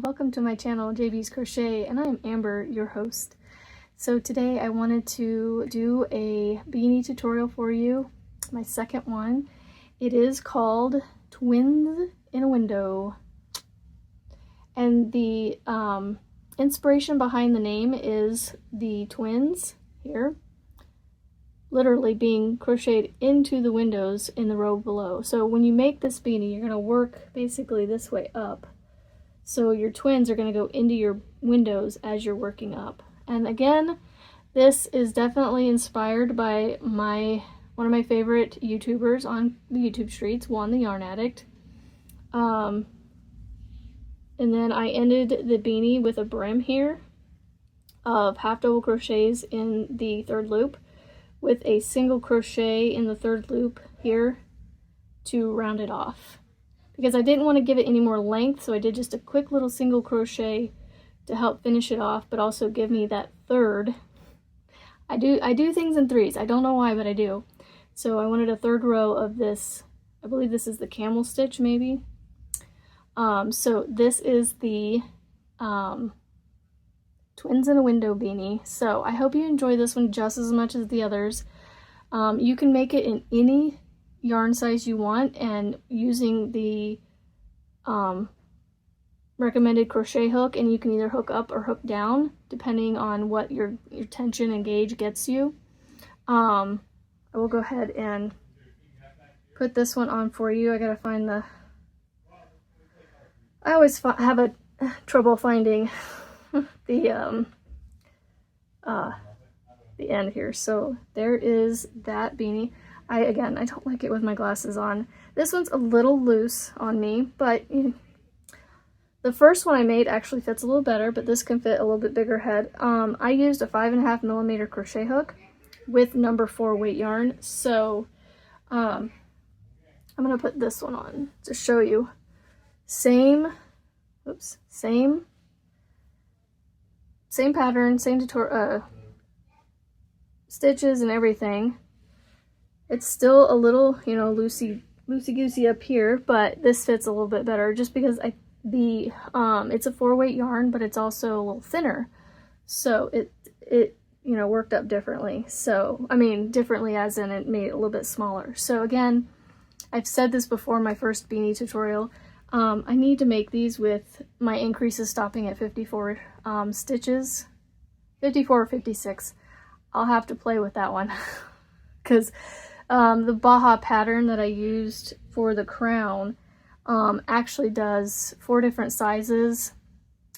welcome to my channel JB's Crochet, and I'm Amber, your host. So today I wanted to do a beanie tutorial for you, my second one. It is called Twins in a Window, and the inspiration behind the name is the twins here literally being crocheted into the windows in the row below. So when you make this beanie, you're going to work basically this way up. So your twins are going to go into your windows as you're working up. And again, this is definitely inspired by one of my favorite YouTubers on the YouTube streets, Juan the Yarn Addict. And then I ended the beanie with a brim here of half double crochets in the third loop with a single crochet in the third loop here to round it off. Because I didn't want to give it any more length, so I did just a quick little single crochet to help finish it off, but also give me that third. I do things in threes. I don't know why, but I do. So I wanted a third row of this. I believe this is the camel stitch, maybe. So this is the Twins in a Window beanie. So I hope you enjoy this one just as much as the others. You can make it in any yarn size you want, and using the recommended crochet hook, and you can either hook up or hook down depending on what your tension and gauge gets you. I will go ahead and put this one on for you. I gotta find the, I always have a trouble finding the end here. So there is that beanie. Again, I don't like it with my glasses on. This one's a little loose on me, but the first one I made actually fits a little better, but this can fit a little bit bigger head. I used a 5.5mm crochet hook with number 4 weight yarn. So I'm gonna put this one on to show you. Same pattern, same tutorial, stitches and everything. It's still a little, loosey-goosey up here, but this fits a little bit better just because it's a 4 weight yarn, but it's also a little thinner. So it worked up differently. So, I mean, differently as in it made it a little bit smaller. So again, I've said this before in my first beanie tutorial, I need to make these with my increases stopping at 54 stitches, 54 or 56. I'll have to play with that one because the Baja pattern that I used for the crown actually does 4 different sizes,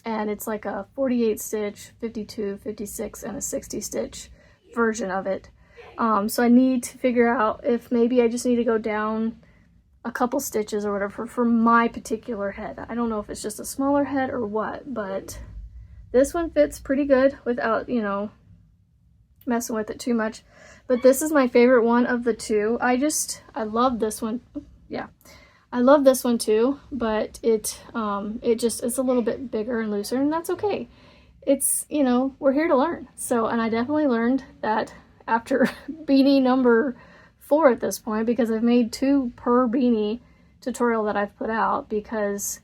and it's like a 48 stitch, 52, 56, and a 60 stitch version of it. So I need to figure out if maybe I just need to go down a couple stitches or whatever for my particular head. I don't know if it's just a smaller head or what, but this one fits pretty good without, messing with it too much. But this is my favorite one of the two. I love this one. Yeah, I love this one too, but it's a little bit bigger and looser, and that's okay. It's, we're here to learn. So, and I definitely learned that after beanie number 4 at this point, because I've made 2 per beanie tutorial that I've put out, because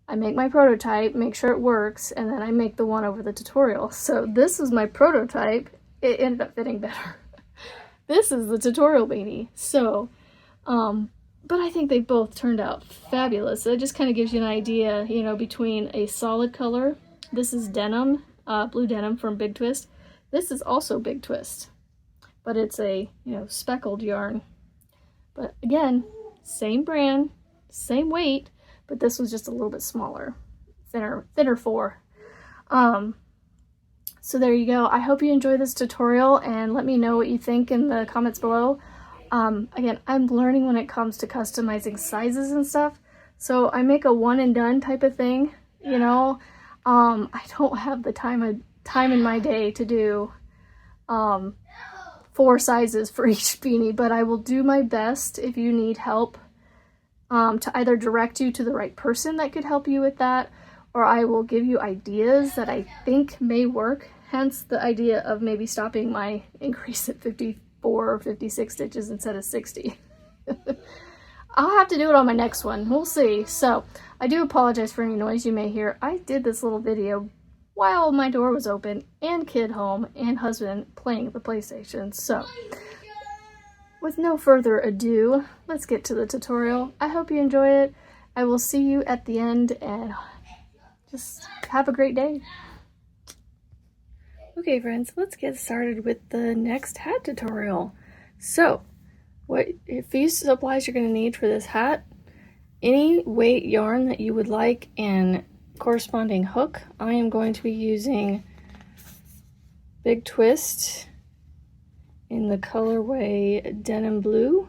I make my prototype, make sure it works, and then I make the one over the tutorial. So this is my prototype. It ended up fitting better. This is the tutorial beanie. So, but I think they both turned out fabulous. It just kind of gives you an idea, between a solid color. This is denim, blue denim from Big Twist. This is also Big Twist, but it's a, speckled yarn. But again, same brand, same weight, but this was just a little bit smaller, thinner 4. So there you go. I hope you enjoy this tutorial, and let me know what you think in the comments below. Again, I'm learning when it comes to customizing sizes and stuff, so I make a one and done type of thing, I don't have the time in my day to do 4 sizes for each beanie, but I will do my best if you need help to either direct you to the right person that could help you with that, or I will give you ideas that I think may work, hence the idea of maybe stopping my increase at 54 or 56 stitches instead of 60. I'll have to do it on my next one. We'll see. So I do apologize for any noise you may hear. I did this little video while my door was open and kid home and husband playing the PlayStation. So with no further ado, let's get to the tutorial. I hope you enjoy it. I will see you at the end and just have a great day. Okay friends, let's get started with the next hat tutorial. So, what few supplies you're going to need for this hat: any weight yarn that you would like and corresponding hook. I am going to be using Big Twist in the colorway Denim Blue.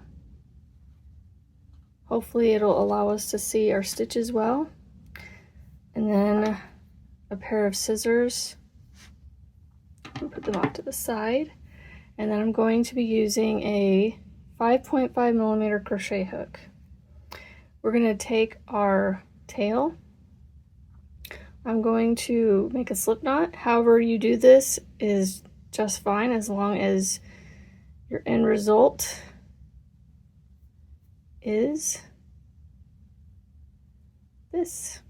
Hopefully it'll allow us to see our stitches well. And then a pair of scissors. I'll put them off to the side. And then I'm going to be using a 5.5 millimeter crochet hook. We're going to take our tail. I'm going to make a slip knot. However you do this is just fine, as long as your end result is this.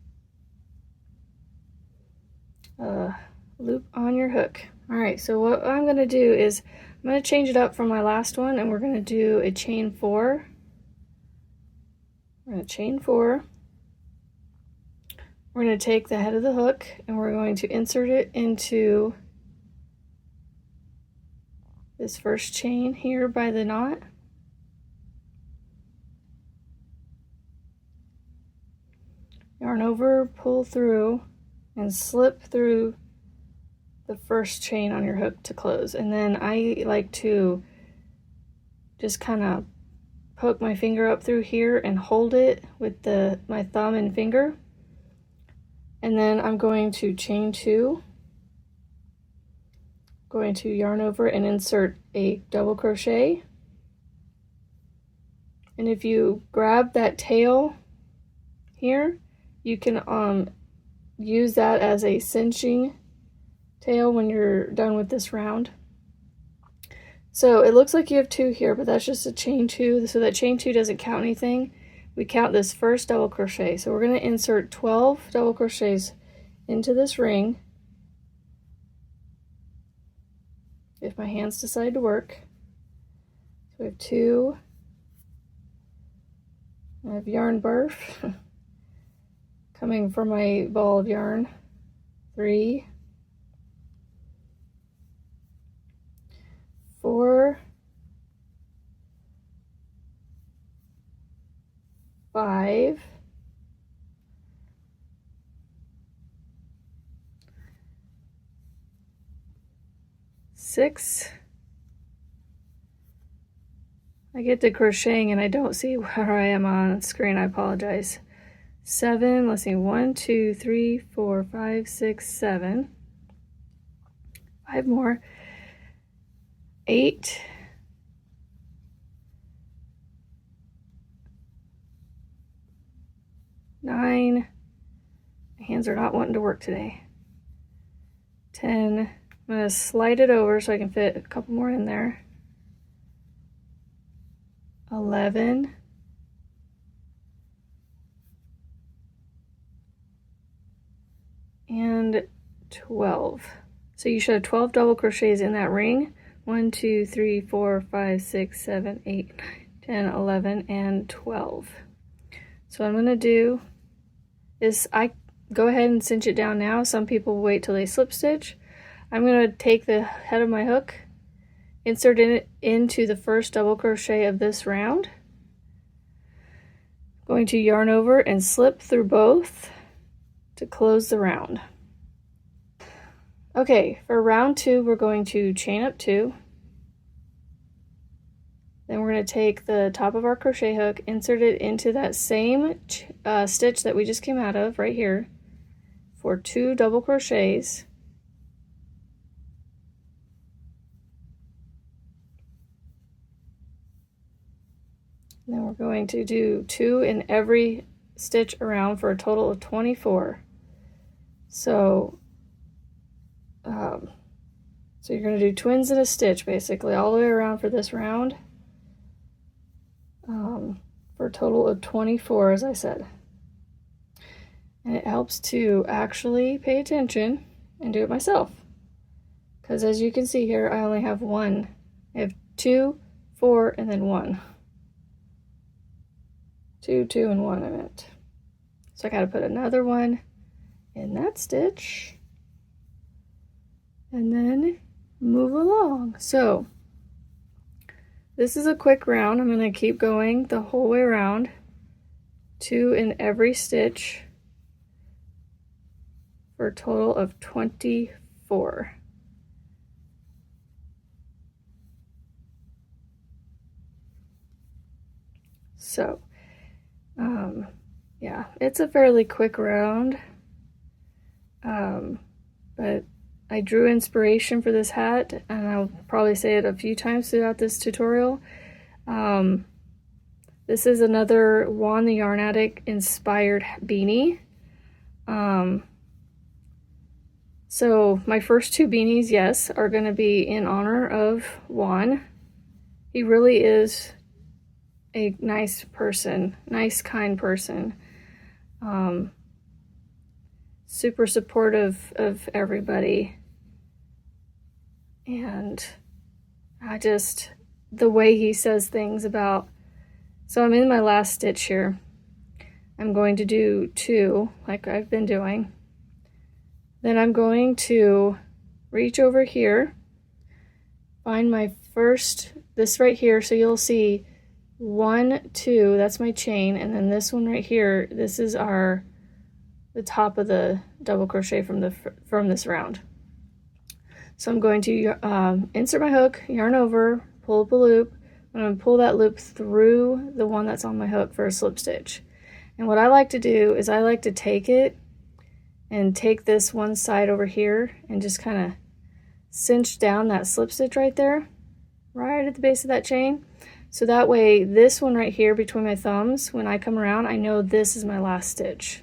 Loop on your hook. Alright, so what I'm going to do is I'm going to change it up from my last one, and we're going to do a chain 4. We're going to chain 4. We're going to take the head of the hook and we're going to insert it into this first chain here by the knot. Yarn over, pull through, and slip through the first chain on your hook to close. And then I like to just kind of poke my finger up through here and hold it with my thumb and finger. And then I'm going to chain 2, going to yarn over and insert a double crochet. And if you grab that tail here, you can use that as a cinching tail when you're done with this round. So it looks like you have 2 here, but that's just a chain 2, so that chain 2 doesn't count anything. We count this first double crochet. So we're going to insert 12 double crochets into this ring if my hands decide to work. So we have 2. I have yarn barf coming from my ball of yarn. 3, 4, 5, 6. I get to crocheting and I don't see where I am on screen. I apologize. 7. Let's see. 1, 2, 3, 4, 5, 6, 7. 5 more. 8. 9. My hands are not wanting to work today. 10. I'm going to slide it over so I can fit a couple more in there. 11. 12. So you should have 12 double crochets in that ring. 1, 2, 3, 4, 5, 6, 7, 8, 9, 10, 11, and 12. So what I'm going to do is I go ahead and cinch it down now. Some people wait till they slip stitch. I'm going to take the head of my hook, insert it into the first double crochet of this round. Going to yarn over and slip through both to close the round. Okay, for round 2, we're going to chain up 2. Then we're going to take the top of our crochet hook, insert it into that same stitch that we just came out of right here for 2 double crochets. And then we're going to do 2 in every stitch around for a total of 24. So you're going to do twins in a stitch basically all the way around for this round. for a total of 24, as I said. And it helps to actually pay attention and do it myself. Because as you can see here, I only have one. I have 2, 4, and then 1. 2, 2, and 1 I meant. So I gotta put another one in that stitch. And then move along. So this is a quick round. I'm gonna keep going the whole way around. 2 in every stitch for a total of 24. So, yeah, it's a fairly quick round, but I drew inspiration for this hat, and I'll probably say it a few times throughout this tutorial. This is another Juan the Yarn Addict inspired beanie. So my first 2 beanies, yes, are going to be in honor of Juan. He really is a nice person, nice, kind person. Super supportive of everybody. And the way he says things about, so I'm in my last stitch here. I'm going to do 2, like I've been doing. Then I'm going to reach over here, find my first, this right here, so you'll see 1, 2, that's my chain, and then this one right here, this is the top of the double crochet from this round. So I'm going to insert my hook, yarn over, pull up a loop. I'm going to pull that loop through the one that's on my hook for a slip stitch. And what I like to do is I like to take it and take this one side over here and just kind of cinch down that slip stitch right there, right at the base of that chain. So that way, this one right here between my thumbs, when I come around, I know this is my last stitch.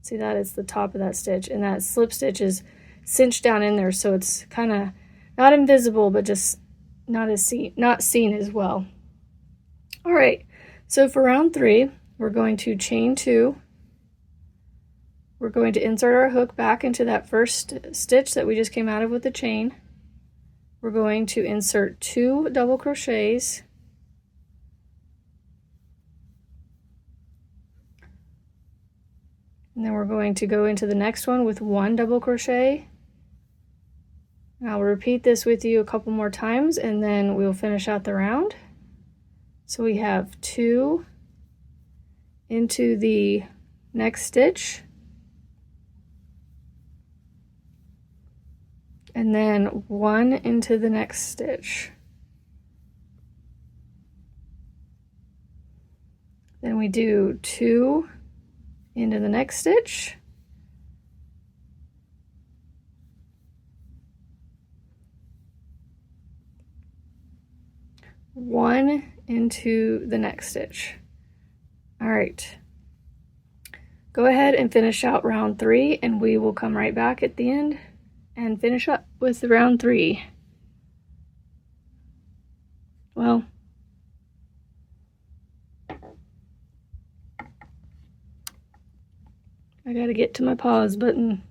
See that? It's the top of that stitch, and that slip stitch is cinched down in there, so it's kind of not invisible, but just not seen as well. All right, so for round 3, we're going to chain 2. We're going to insert our hook back into that first stitch that we just came out of with the chain. We're going to insert 2 double crochets. And then we're going to go into the next one with 1 double crochet. And I'll repeat this with you a couple more times, and then we'll finish out the round. So we have 2 into the next stitch, and then 1 into the next stitch. Then we do 2 into the next stitch, one into the next stitch. All right, go ahead and finish out round 3, and we will come right back at the end and finish up with round 3. Well, I gotta get to my pause button.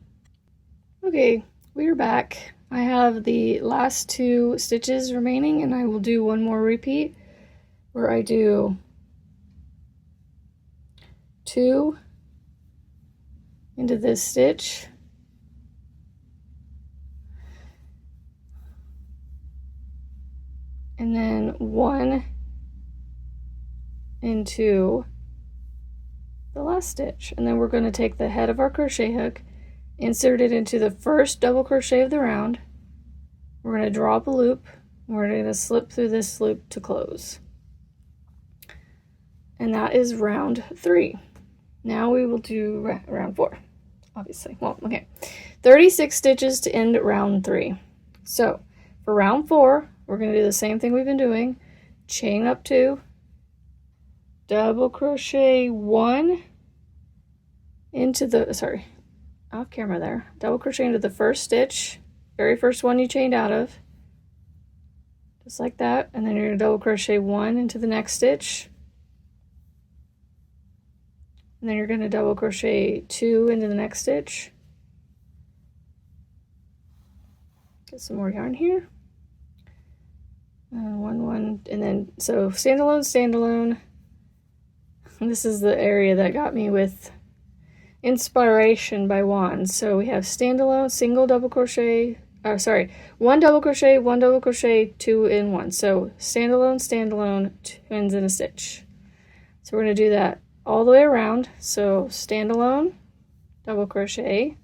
Okay, we are back. I have the last 2 stitches remaining, and I will do one more repeat where I do 2 into this stitch, and then 1 into the last stitch. And then we're going to take the head of our crochet hook, insert it into the first double crochet of the round. We're going to draw up a loop, and we're going to slip through this loop to close. And that is round 3. Now we will do round 4, obviously. Well, okay. 36 stitches to end round 3. So for round 4, we're going to do the same thing we've been doing. Chain up 2, double crochet 1 into the, off camera there, double crochet into the first stitch, very first one you chained out of, just like that, and then you're going to double crochet 1 into the next stitch, And then you're going to double crochet 2 into the next stitch. Get some more yarn here. One, and then so standalone, standalone. And this is the area that got me with inspiration by wands. So we have standalone, single double crochet, one double crochet, 2 in 1. So standalone, standalone, twins in a stitch. So we're going to do that all the way around. So standalone, double crochet,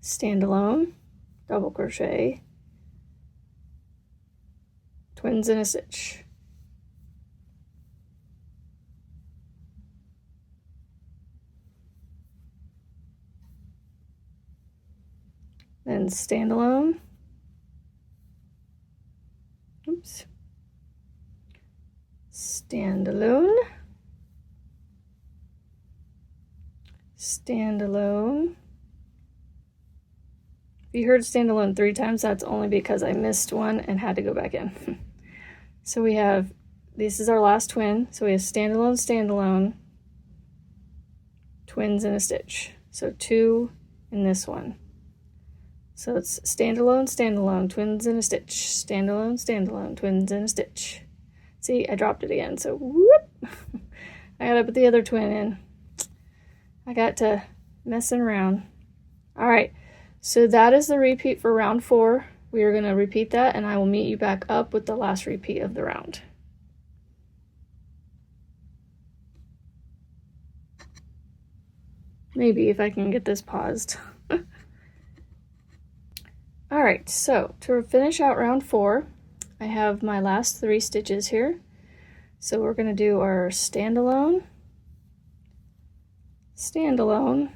standalone, double crochet, twins in a stitch. Then standalone, oops, standalone, standalone. If you heard standalone 3 times, that's only because I missed one and had to go back in. So we have, this is our last twin, so we have standalone, standalone, twins in a stitch. So 2 in this one. So it's standalone, standalone, twins in a stitch, standalone, standalone, twins in a stitch. See, I dropped it again, so whoop! I gotta put the other twin in. I got to messing around. All right, so that is the repeat for round 4. We are gonna repeat that, and I will meet you back up with the last repeat of the round. Maybe if I can get this paused. All right, so to finish out round 4, I have my last 3 stitches here. So we're going to do our standalone, standalone,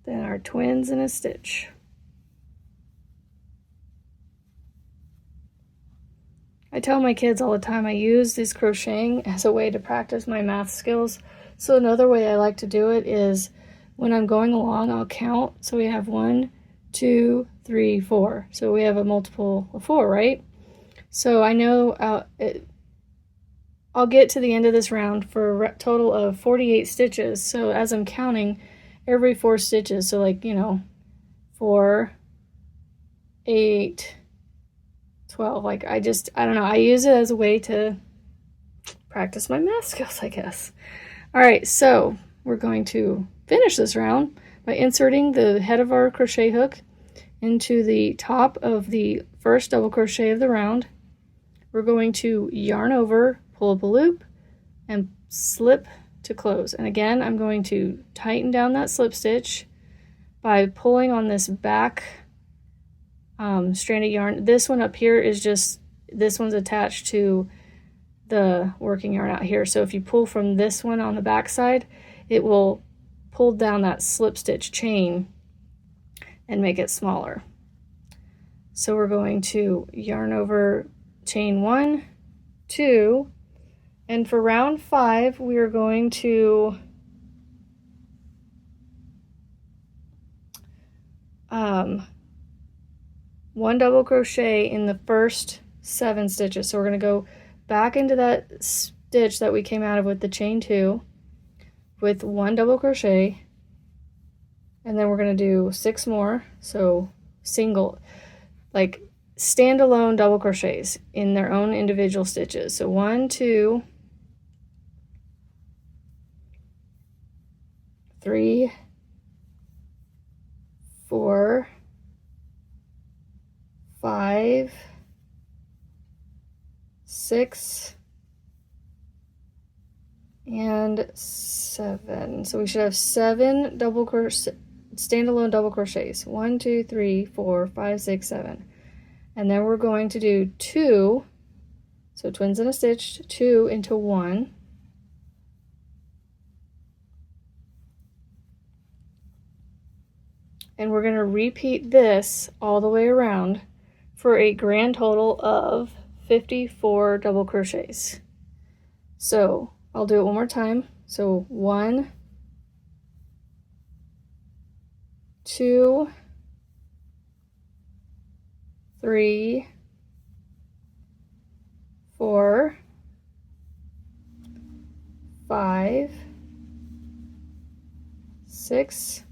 then our twins in a stitch. I tell my kids all the time I use this crocheting as a way to practice my math skills. So another way I like to do it is when I'm going along, I'll count. So we have 1, 2, 3, 4. So we have a multiple of 4, right? So I know I'll get to the end of this round for a total of 48 stitches. So as I'm counting every 4 stitches, so like, 4, 8, 12, like I don't know, I use it as a way to practice my math skills, I guess. All right, so we're going to finish this round by inserting the head of our crochet hook into the top of the first double crochet of the round. We're going to yarn over, pull up a loop, and slip to close. And again, I'm going to tighten down that slip stitch by pulling on this back strand of yarn. This one up here is just, this one's attached to the working yarn out here. So if you pull from this one on the back side, it will pull down that slip stitch chain and make it smaller. So we're going to yarn over, chain 1, 2, and for round 5 we are going to one double crochet in the first 7 stitches. So we're going to go back into that stitch that we came out of with the chain 2 with 1 double crochet, and then we're going to do 6 more, so single, like standalone double crochets in their own individual stitches. So 1, 2, 3, 4, 5, 6, and 7. So we should have 7 double crochet, standalone double crochets. 1, 2, 3, 4, 5, 6, 7. And then we're going to do 2, so twins in a stitch, 2 into 1. And we're going to repeat this all the way around for a grand total of 54 double crochets. So I'll do it one more time. So 1, 2, 3, 4, 5, 6,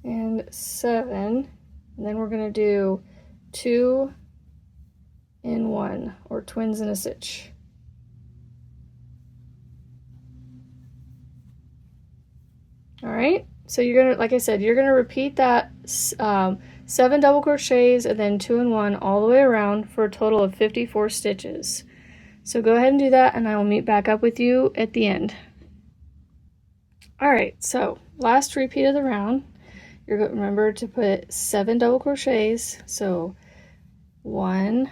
and 7, and then we're going to do 2 in 1, or twins in a stitch. All right, so you're gonna, like I said, you're gonna repeat that 7 double crochets and then 2 in 1 all the way around for a total of 54 stitches. So go ahead and do that, and I will meet back up with you at the end. All right, so last repeat of the round, you're going to remember to put 7 double crochets. So 1,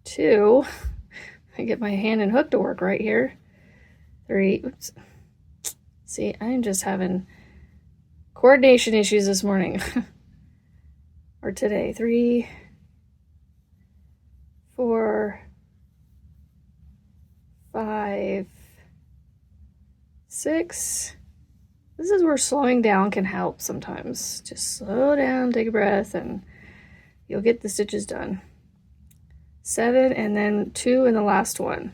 2, I get my hand and hook to work right here. 3, oops. See, I'm just having coordination issues this morning. Or today. 3, 4, 5, 6. This is where slowing down can help sometimes. Just slow down, take a breath, and you'll get the stitches done. 7, and then 2 in the last one.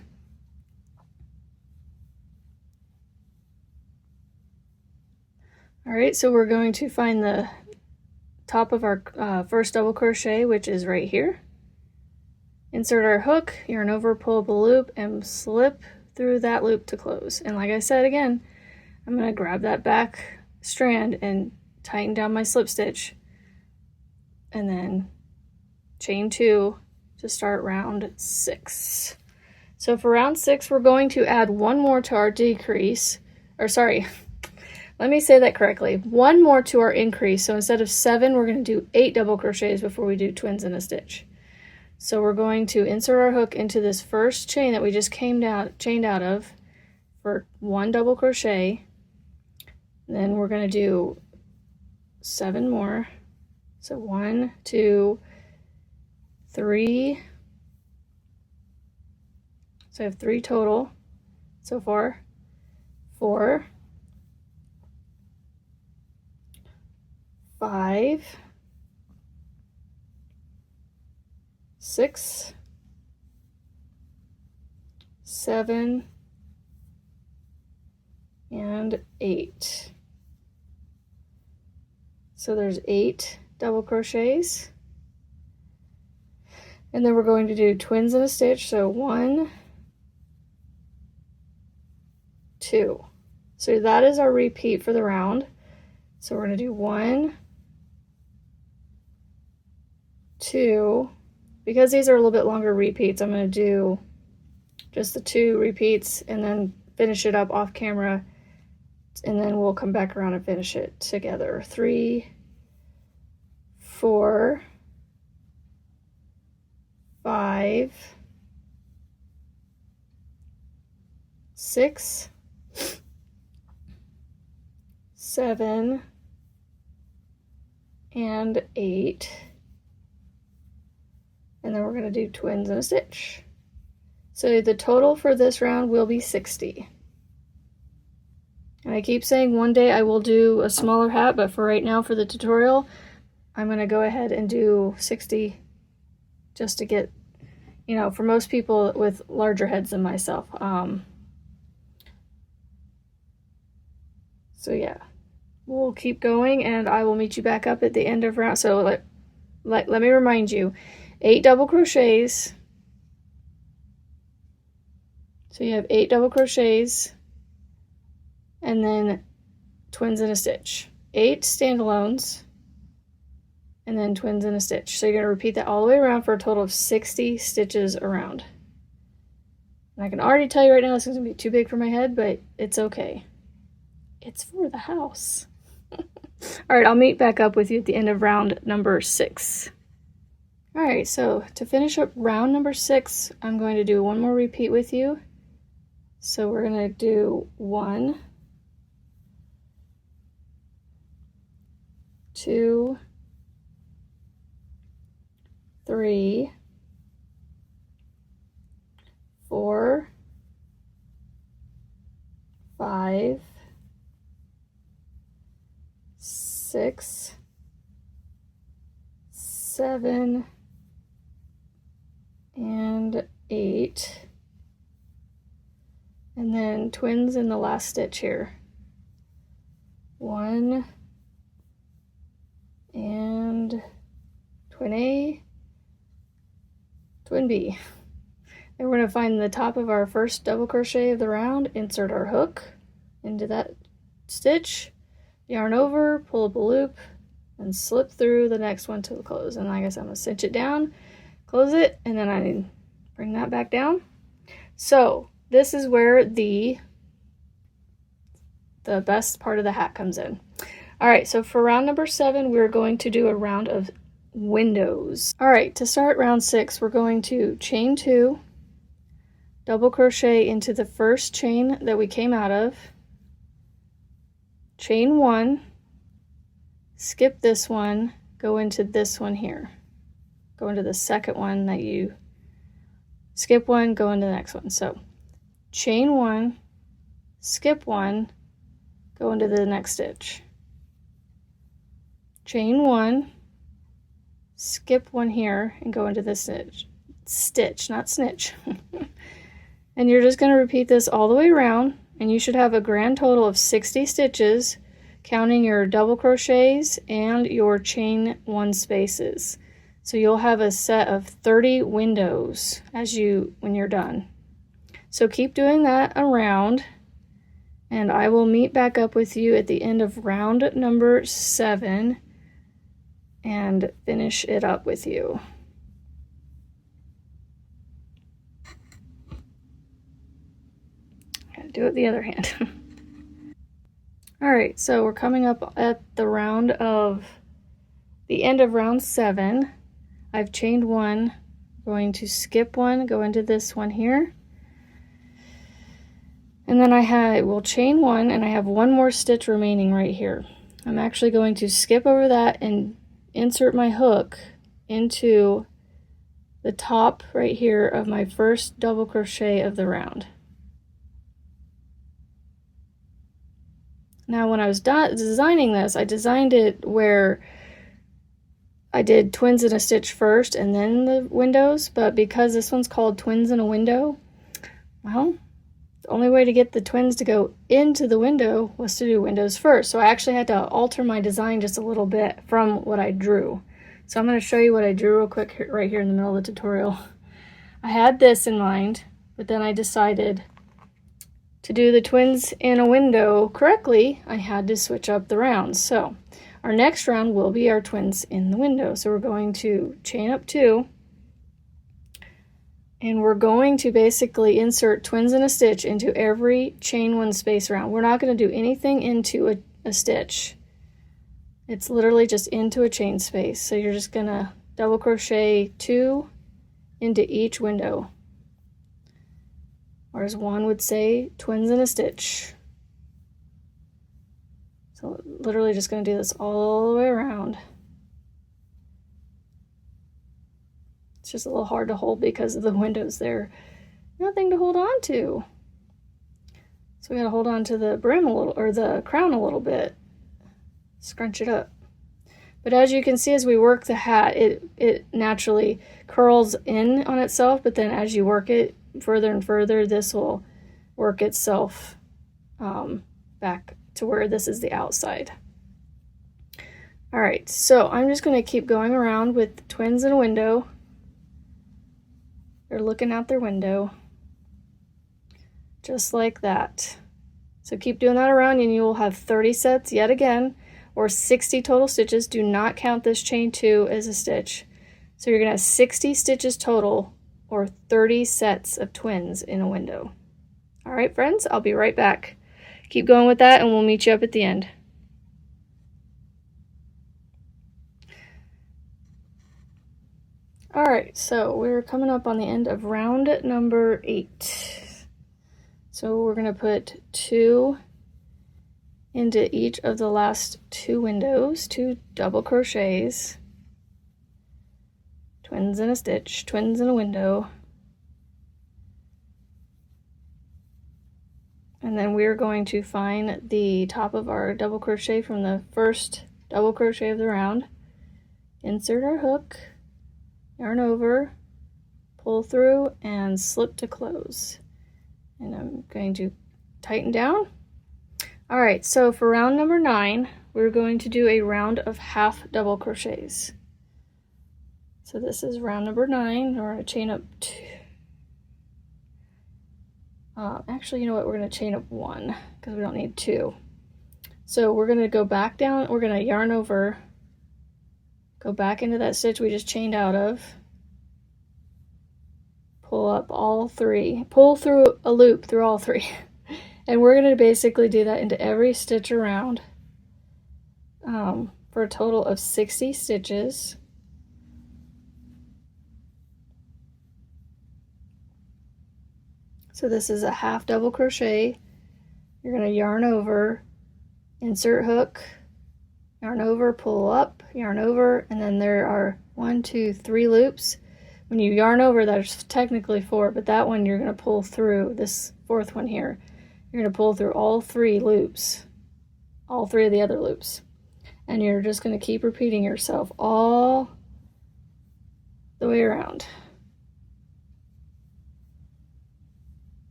All right, so we're going to find the top of our first double crochet, which is right here. Insert our hook, yarn over, pull up a loop, and slip through that loop to close. And like I said again, I'm going to grab that back strand and tighten down my slip stitch, and then chain 2 to start round 6. So for round 6, we're going to add 1 more to our decrease, or sorry, let me say that correctly. 1 more to our increase. So instead of 7, we're going to do 8 double crochets before we do twins in a stitch. So we're going to insert our hook into this first chain that we just chained out of for 1 double crochet. Then we're going to do 7 more. So 1, 2, 3. So I have 3 total so far. 4, 5, 6, 7, and 8. So there's 8 double crochets. And then we're going to do twins in a stitch. So 1, 2. So that is our repeat for the round. So we're going to do 1, 2. Because these are a little bit longer repeats, I'm going to do just the 2 repeats and then finish it up off camera, and then we'll come back around and finish it together. 3, 4, 5, 6, 7, and 8. And then we're going to do twins in a stitch. So the total for this round will be 60. And I keep saying one day I will do a smaller hat, but for right now, for the tutorial, I'm going to go ahead and do 60 just to get, you know, for most people with larger heads than myself. So yeah, we'll keep going, and I will meet you back up at the end of round. So let me remind you, 8 double crochets. So you have 8 double crochets, and then twins in a stitch. 8 standalones, and then twins in a stitch. So you're going to repeat that all the way around for a total of 60 stitches around. And I can already tell you right now this is going to be too big for my head, but it's okay. It's for the house. All right, I'll meet back up with you at the end of round number 6. All right, so to finish up round number 6, I'm going to do 1 more repeat with you. So we're going to do 1, 2, 3, 4, 5, 6, 7 and 8, and then twins in the last stitch here. 1 and twin A, twin B. And we're going to find the top of our first double crochet of the round, insert our hook into that stitch, yarn over, pull up a loop, and slip through the next one to the close. And like I said, I'm going to cinch it down, close it, and then I bring that back down. So this is where the best part of the hat comes in. All right, so for round number 7, we're going to do a round of windows. All right, to start round 6, we're going to chain 2, double crochet into the first chain that we came out of, chain 1, skip this one, go into this one here, go into the second one that you skip one, go into the next one. So chain 1, skip 1, go into the next stitch, chain 1, skip 1 here, and go into this stitch, not snitch. And you're just going to repeat this all the way around, and you should have a grand total of 60 stitches, counting your double crochets and your chain 1 spaces. So you'll have a set of 30 windows when you're done. So keep doing that around, and I will meet back up with you at the end of round number 7 and finish it up with you. Gotta do it the other hand. All right, so we're coming up at the end of round 7. I've chained 1, going to skip 1, go into this one here. And then we'll chain 1, and I have 1 more stitch remaining right here. I'm actually going to skip over that and insert my hook into the top right here of my first double crochet of the round. Now when I was designing this, I designed it where I did twins in a stitch first and then the windows, but because this one's called twins in a window, well, the only way to get the twins to go into the window was to do windows first. So I actually had to alter my design just a little bit from what I drew. So I'm going to show you what I drew real quick right here in the middle of the tutorial. I had this in mind, but then I decided to do the twins in a window correctly, I had to switch up the rounds. So our next round will be our twins in the window. So we're going to chain up 2, and we're going to basically insert twins in a stitch into every chain 1 space round. We're not going to do anything into a stitch. It's literally just into a chain space. So you're just going to double crochet 2 into each window. Or as one would say, twins in a stitch. So literally just going to do this all the way around. It's just a little hard to hold because of the windows there. Nothing to hold on to. So we got to hold on to the brim a little, or the crown a little bit. Scrunch it up. But as you can see, as we work the hat, it naturally curls in on itself, but then as you work it further and further, this will work itself back to where this is the outside. All right, so I'm just going to keep going around with the twins in a window. They're looking out their window, just like that. So keep doing that around, and you will have 30 sets yet again, or 60 total stitches. Do not count this chain 2 as a stitch. So you're going to have 60 stitches total, or 30 sets of twins in a window. All right, friends, I'll be right back. Keep going with that, and we'll meet you up at the end. All right, so we're coming up on the end of round number 8. So we're going to put 2 into each of the last 2 windows, 2 double crochets, twins in a stitch, twins in a window, and then we're going to find the top of our double crochet from the first double crochet of the round, insert our hook, yarn over, pull through, and slip to close. And I'm going to tighten down. All right, so for round number 9, we're going to do a round of half double crochets. So this is round number 9. We're going to chain up 2. Actually, you know what? We're going to chain up 1 because we don't need 2. So we're going to go back down. We're going to yarn over, go back into that stitch we just chained out of, pull up all 3, pull through a loop through all 3. And we're going to basically do that into every stitch around for a total of 60 stitches. So this is a half double crochet. You're going to yarn over, insert hook, yarn over, pull up, yarn over, and then there are 1, 2, 3 loops. When you yarn over, there's technically 4, but that one you're going to pull through, this 4th one here. You're going to pull through all 3 loops, all 3 of the other loops. And you're just going to keep repeating yourself all the way around.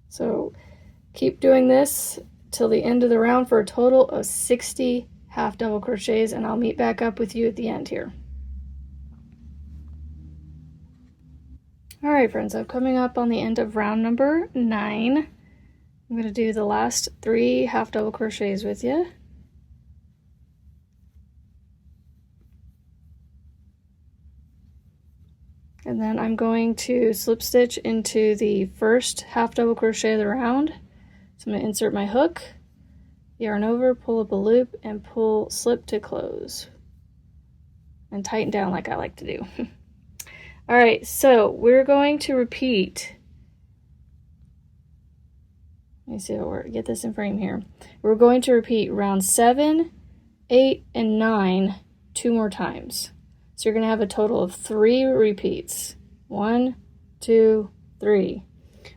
So keep doing this till the end of the round for a total of 60 half double crochets, and I'll meet back up with you at the end here. All right, friends, I'm coming up on the end of round number 9. I'm going to do the last 3 half double crochets with you. And then I'm going to slip stitch into the first half double crochet of the round. So I'm going to insert my hook, yarn over, pull up a loop, and pull slip to close. And tighten down like I like to do. All right, so we're going to repeat. Let me see how we get this in frame here. We're going to repeat round 7, 8, and 9 2 more times. So you're going to have a total of 3 repeats. 1, 2, 3.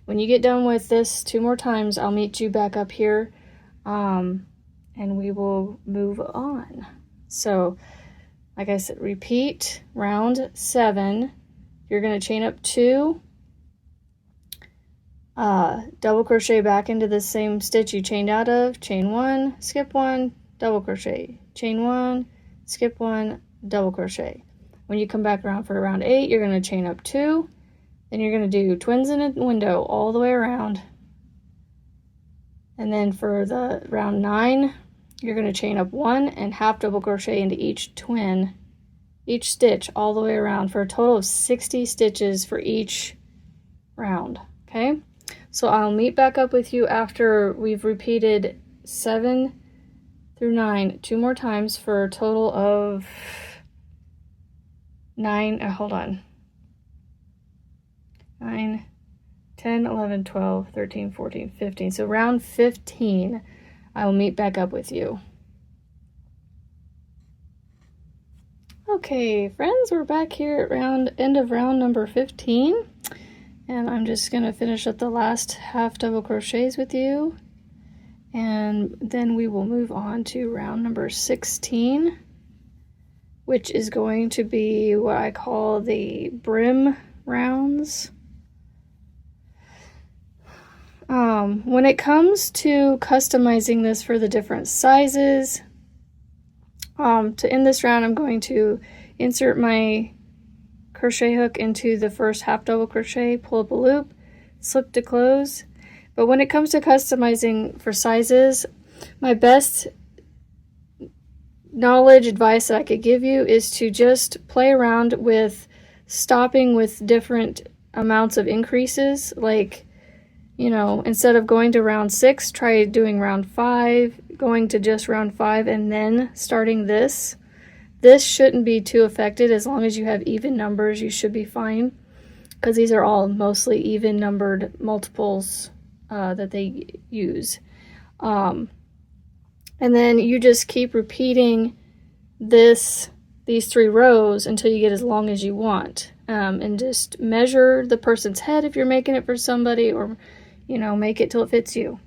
When you get done with this 2 more times, I'll meet you back up here, and we will move on. So, like I said, repeat round 7. You're going to chain up 2, double crochet back into the same stitch you chained out of, chain 1, skip 1, double crochet, chain 1, skip 1, double crochet. When you come back around for round 8, you're going to chain up 2, then you're going to do twins in a window all the way around. And then for the round 9, you're going to chain up 1 and half double crochet into each twin, each stitch all the way around for a total of 60 stitches for each round. Okay, so I'll meet back up with you after we've repeated 7 through 9 2 more times for a total of 9, hold on, 9, 10, 11, 12, 13, 14, 15. So round 15, I will meet back up with you. Okay, friends, we're back here at end of round number 15. And I'm just going to finish up the last half double crochets with you. And then we will move on to round number 16, which is going to be what I call the brim rounds. When it comes to customizing this for the different sizes, to end this round, I'm going to insert my crochet hook into the first half double crochet, pull up a loop, slip to close. But when it comes to customizing for sizes, my best knowledge advice that I could give you is to just play around with stopping with different amounts of increases. Like, you know, instead of going to round 6, try doing round 5, going to just round 5, and then starting this. This shouldn't be too affected. As long as you have even numbers, you should be fine, because these are all mostly even numbered multiples that they use. And then you just keep repeating these 3 rows until you get as long as you want. And just measure the person's head if you're making it for somebody, or, you know, make it till it fits you.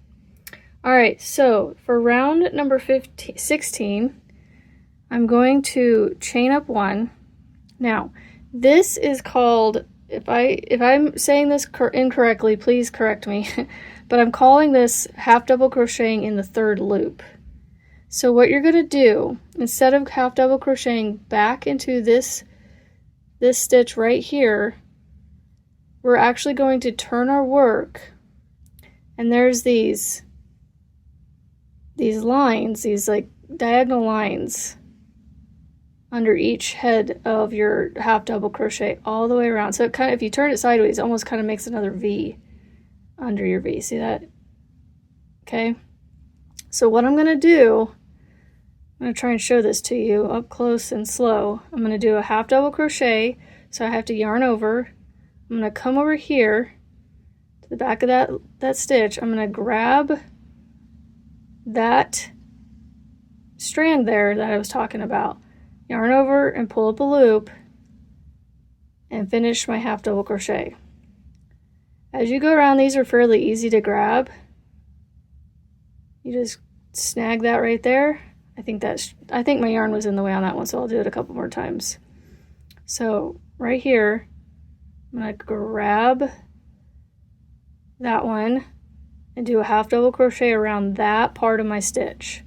All right, so for round number 16, I'm going to chain up one. Now, this is called, if I'm saying this incorrectly, please correct me, but I'm calling this half double crocheting in the third loop. So what you're going to do, instead of half double crocheting back into this stitch right here, we're actually going to turn our work, and there's these lines, these like diagonal lines under each head of your half double crochet all the way around. So it kind of, if you turn it sideways, it almost kind of makes another V under your V. See that? Okay. So what I'm going to do, I'm going to try and show this to you up close and slow. I'm going to do a half double crochet, so I have to yarn over. I'm going to come over here to the back of that stitch. I'm going to grab that strand there that I was talking about, yarn over and pull up a loop and finish my half double crochet. As you go around, these are fairly easy to grab. You just snag that right there. I think my yarn was in the way on that one, so I'll do it a couple more times. So right here, I'm going to grab that one and do a half double crochet around that part of my stitch.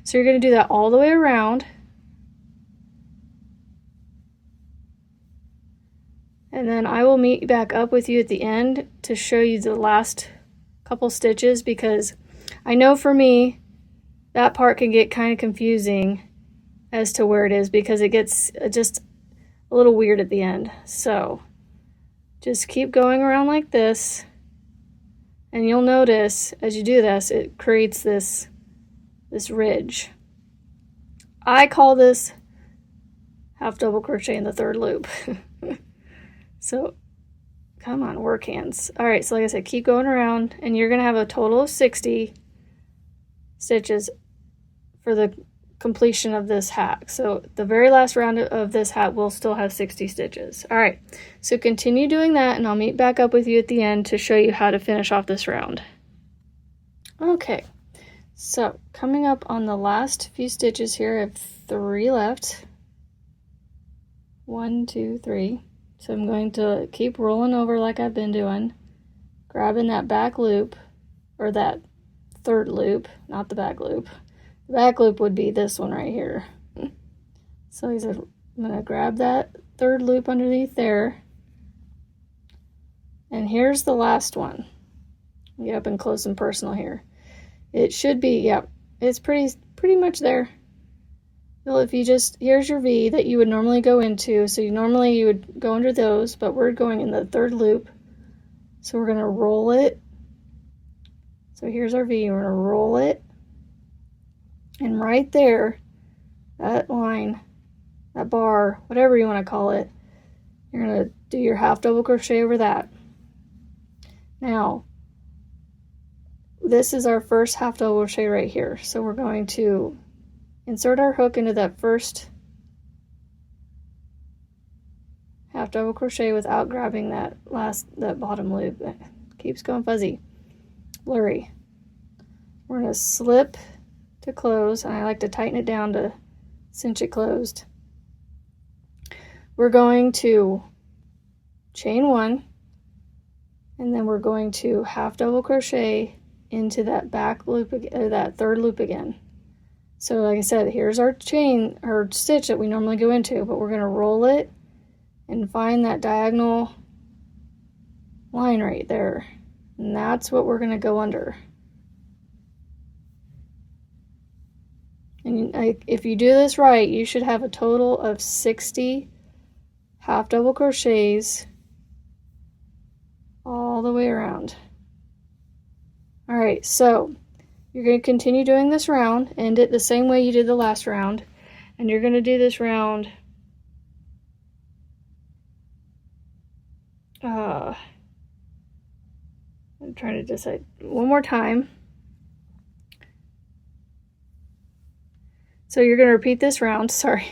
So you're going to do that all the way around. And then I will meet back up with you at the end to show you the last couple stitches, because I know for me that part can get kind of confusing as to where it is, because it gets just a little weird at the end. So just keep going around like this, and you'll notice as you do this, it creates this ridge. I call this half double crochet in the third loop. So come on, work hands. All right, so like I said, keep going around, and you're gonna have a total of 60 stitches for the completion of this hat. So the very last round of this hat will still have 60 stitches. All right, so continue doing that, and I'll meet back up with you at the end to show you how to finish off this round. Okay, so coming up on the last few stitches here, I have 3 left. 1, 2, 3. So I'm going to keep rolling over like I've been doing, grabbing that back loop, or that third loop, not the back loop. The back loop would be this one right here. So he said, I'm going to grab that third loop underneath there. And here's the last one. Get up and close and personal here. It should be, yep, it's pretty much there. Well, if you just, here's your V that you would normally go into. So normally you would go under those, but we're going in the third loop. So we're going to roll it. So here's our V, we're going to roll it. And right there, that line, that bar, whatever you want to call it, you're going to do your half double crochet over that. Now, this is our first half double crochet right here. So we're going to insert our hook into that first half double crochet without grabbing that bottom loop. That keeps going fuzzy, blurry. We're going to slip to close, and I like to tighten it down to cinch it closed. We're going to chain 1, and then we're going to half double crochet into that back loop, or that third loop again. So like I said, here's our chain, or stitch that we normally go into, but we're going to roll it and find that diagonal line right there. And that's what we're going to go under. And if you do this right, you should have a total of 60 half double crochets all the way around. All right, so you're going to continue doing this round, end it the same way you did the last round, and you're going to do this round I'm trying to decide one more time. So you're going to repeat this round, sorry.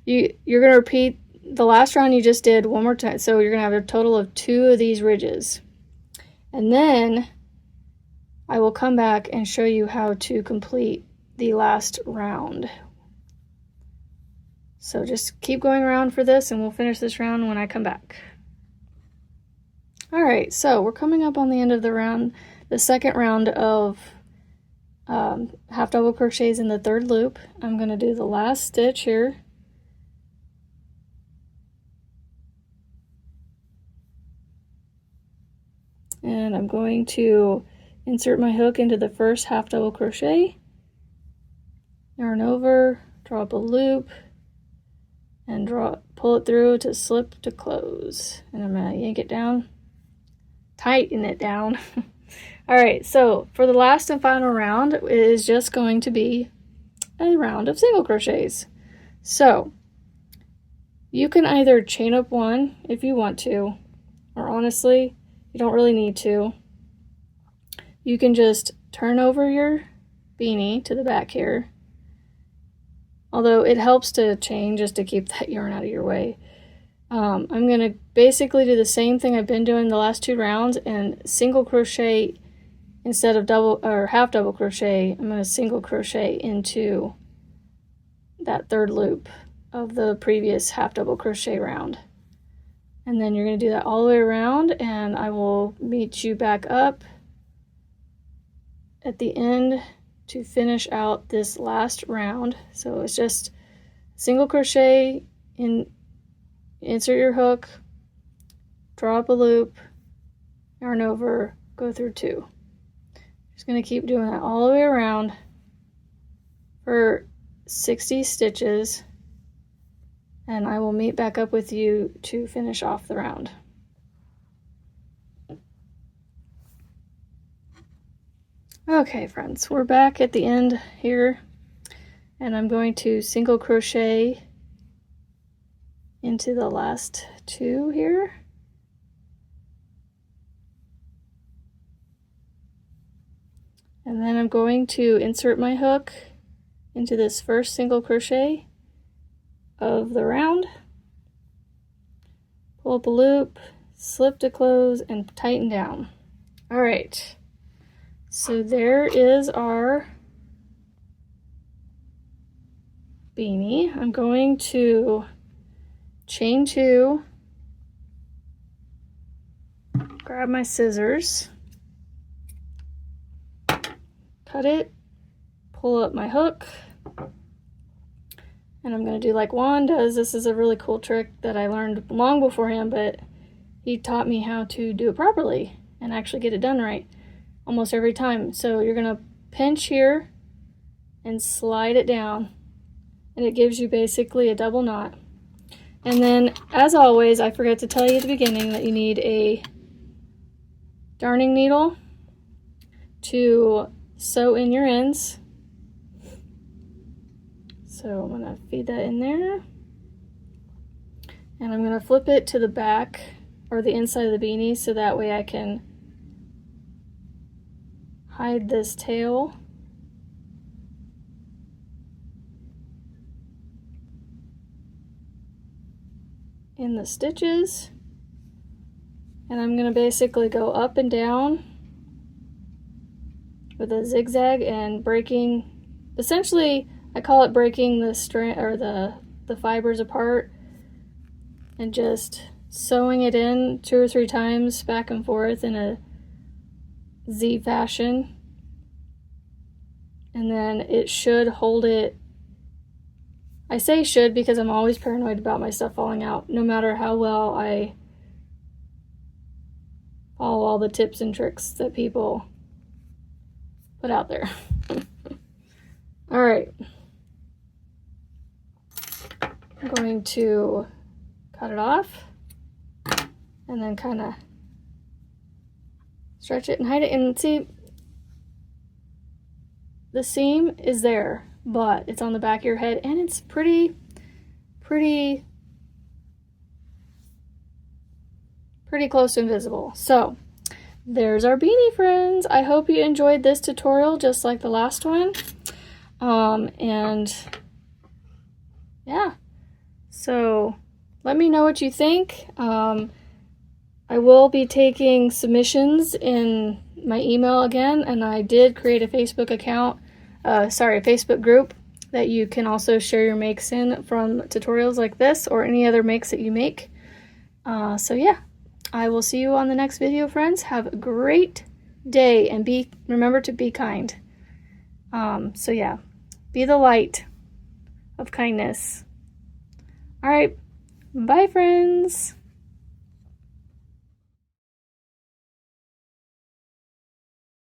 You're going to repeat the last round you just did one more time. So you're going to have a total of 2 of these ridges. And then I will come back and show you how to complete the last round. So just keep going around for this and we'll finish this round when I come back. All right, so we're coming up on the end of the round, the second round of half double crochets in the third loop. I'm going to do the last stitch here. And I'm going to insert my hook into the first half double crochet, yarn over, draw up a loop, and pull it through to slip to close. And I'm going to yank it down, tighten it down. All right, so for the last and final round, it is just going to be a round of single crochets. So you can either chain up one if you want to, or honestly, you don't really need to. You can just turn over your beanie to the back here, although it helps to chain just to keep that yarn out of your way. I'm going to basically do the same thing I've been doing the last two rounds and single crochet instead of double or half double crochet. I'm going to single crochet into that third loop of the previous half double crochet round. And then you're going to do that all the way around, and I will meet you back up at the end to finish out this last round. So it's just single crochet in, insert your hook, draw up a loop, yarn over, go through two. Just going to keep doing that all the way around for 60 stitches, and I will meet back up with you to finish off the round. Okay friends, we're back at the end here, and I'm going to single crochet into the last two here. And then I'm going to insert my hook into this first single crochet of the round, pull up a loop, slip to close, and tighten down. All right, so there is our beanie. I'm going to chain two, grab my scissors, cut it, pull up my hook, and I'm going to do like Juan does. This is a really cool trick that I learned long beforehand, but he taught me how to do it properly and actually get it done right almost every time. So you're going to pinch here and slide it down, and it gives you basically a double knot. And then, as always, I forgot to tell you at the beginning that you need a darning needle to sew in your ends. So I'm going to feed that in there, and I'm going to flip it to the back or the inside of the beanie so that way I can hide this tail. In the stitches, and I'm going to basically go up and down with a zigzag and breaking, essentially I call it breaking the strand or the fibers apart, and just sewing it in 2 or 3 times back and forth in a Z fashion, and then it should hold it. I say should because I'm always paranoid about my stuff falling out, no matter how well I follow all the tips and tricks that people put out there. All right. I'm going to cut it off and then kind of stretch it and hide it. And see, the seam is there, but it's on the back of your head, and it's pretty close to invisible. So there's our beanie, friends. I hope you enjoyed this tutorial just like the last one. And yeah, so let me know what you think. I will be taking submissions in my email again, and I did create a Facebook account, a Facebook group that you can also share your makes in from tutorials like this or any other makes that you make. So yeah, I will see you on the next video, friends. Have a great day and remember to be kind. So yeah, be the light of kindness. All right, bye friends.